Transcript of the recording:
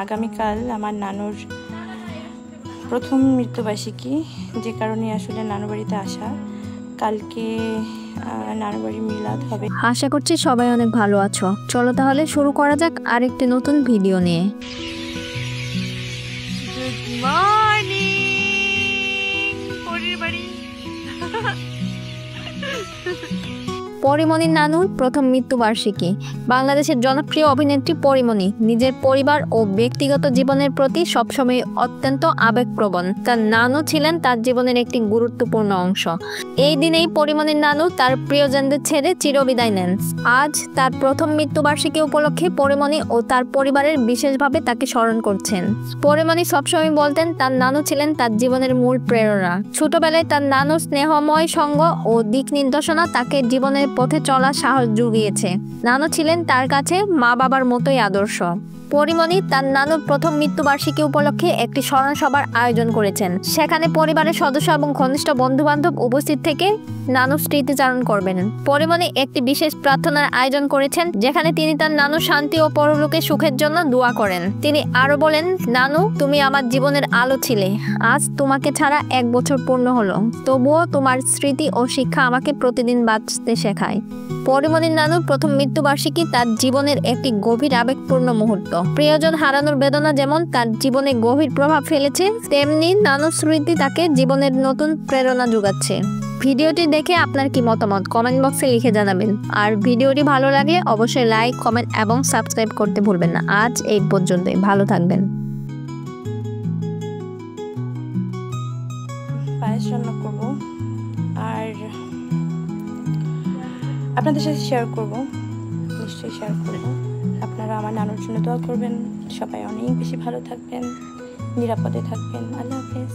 আগামীকাল আমার নানুর প্রথম মৃত্যুবার্ষিকী, যে কারণে আসলে নানু বাড়িতে আসা। কালকে নানু বাড়ির মিলাদ হবে। আশা করছি সবাই অনেক ভালো আছো। চলো তাহলে শুরু করা যাক আরেকটি নতুন ভিডিও নিয়ে। গুড মর্নিং পরির বাড়ি। পরিমণির নানুর প্রথম মৃত্যুবার্ষিকী। বাংলাদেশের জনপ্রিয় অভিনেত্রী পরিমণি নিজের পরিবার ও ব্যক্তিগত জীবনের প্রতি সবসময় অত্যন্ত আবেগপ্রবণ। তার নানু ছিলেন তার জীবনের একটি গুরুত্বপূর্ণ অংশ। এই দিনেই পরিমণির নানু তার প্রিয়জনদের ছেড়ে চিরবিদায় নেন। আজ তার প্রথম মৃত্যুবার্ষিকী উপলক্ষে পরিমণি ও তার পরিবারের বিশেষভাবে তাকে স্মরণ করছেন। পরিমণি সবসময় বলতেন তার নানু ছিলেন তার জীবনের মূল প্রেরণা। ছোটবেলায় তার নানুর স্নেহময় সঙ্গ ও দিক নির্দেশনা তাকে জীবনের পথে চলা সাহস জুগিয়েছে। নানু ছিলেন তার কাছে মা বাবার মতোই আদর্শ। পরিমণি তার নানুর প্রথম মৃত্যুবার্ষিকী উপলক্ষে একটি স্মরণ সভার আয়োজন করেছেন। সেখানে পরিবারের সদস্য এবং ঘনিষ্ঠ বন্ধু বান্ধব উপস্থিত থেকে নানুর স্মৃতিচারণ করবেন। পরিমণি একটি বিশেষ প্রার্থনার আয়োজন করেছেন, যেখানে তিনি তার নানুর শান্তি ও পরলোকে সুখের জন্য দোয়া করেন। তিনি আরো বলেন, নানু, তুমি আমার জীবনের আলো ছিলে। আজ তোমাকে ছাড়া 1 বছর পূর্ণ হলো, তবুও তোমার স্মৃতি ও শিক্ষা আমাকে প্রতিদিন বাঁচতে শেখায়। পরিমণির নানুর প্রথম মৃত্যুবার্ষিকী তার জীবনের একটি গভীর আবেগপূর্ণ মুহূর্ত। প্রিয়জন হারানোর বেদনা যেমন তার জীবনে গভীর প্রভাব ফেলেছে, তেমনি নানুর স্মৃতি তাকে জীবনের নতুন প্রেরণা যোগাচ্ছে। ভিডিওটি দেখে আপনার কি মতামত কমেন্ট বক্সে লিখে জানাবেন। আর ভিডিওটি ভালো লাগলে অবশ্যই লাইক, কমেন্ট এবং সাবস্ক্রাইব করতে ভুলবেন না। আজ এই পর্যন্তই, ভালো থাকবেন। পায়েস রান্না করবো আর আপনাদের সাথে শেয়ার করব, নিশ্চয়ই শেয়ার করব। আপনারা আমার নানুর জন্য দোয়া করবেন। সবাই অনেক বেশি ভালো থাকবেন, নিরাপদে থাকবেন। আল্লাহ হাফেজ।